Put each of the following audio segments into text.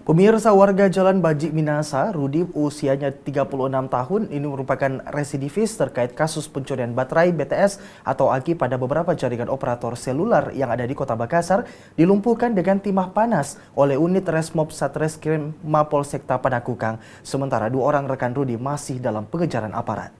Pemirsa, warga Jalan Baji Minasa, Rudi, usianya 36 tahun, ini merupakan residivis terkait kasus pencurian baterai BTS atau aki pada beberapa jaringan operator seluler yang ada di Kota Makassar, dilumpuhkan dengan timah panas oleh unit Resmob Satreskrim Mapolsekta Panakukang. Sementara 2 orang rekan Rudi masih dalam pengejaran aparat.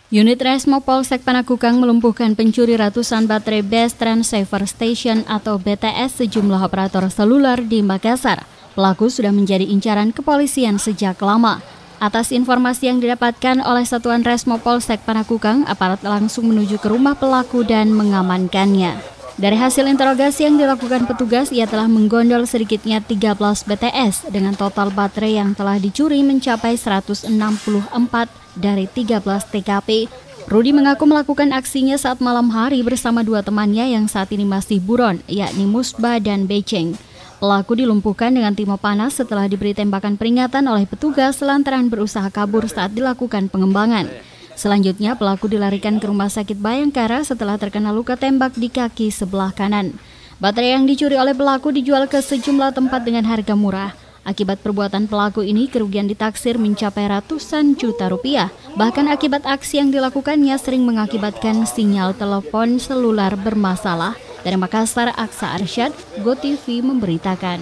Unit Resmob Polsek Panakukang melumpuhkan pencuri ratusan baterai Best Transceiver Station atau BTS sejumlah operator seluler di Makassar. Pelaku sudah menjadi incaran kepolisian sejak lama. Atas informasi yang didapatkan oleh Satuan Resmob Polsek Panakukang, aparat langsung menuju ke rumah pelaku dan mengamankannya. Dari hasil interogasi yang dilakukan petugas, ia telah menggondol sedikitnya 13 BTS dengan total baterai yang telah dicuri mencapai 164 dari 13 TKP. Rudi mengaku melakukan aksinya saat malam hari bersama 2 temannya yang saat ini masih buron, yakni Musbah dan Beceng. Pelaku dilumpuhkan dengan timah panas setelah diberi tembakan peringatan oleh petugas lantaran berusaha kabur saat dilakukan pengembangan. Selanjutnya, pelaku dilarikan ke Rumah Sakit Bayangkara setelah terkena luka tembak di kaki sebelah kanan. Baterai yang dicuri oleh pelaku dijual ke sejumlah tempat dengan harga murah. Akibat perbuatan pelaku ini, kerugian ditaksir mencapai ratusan juta rupiah. Bahkan akibat aksi yang dilakukannya sering mengakibatkan sinyal telepon seluler bermasalah. Dari Makassar, Aksa Arsyad, GoTV memberitakan.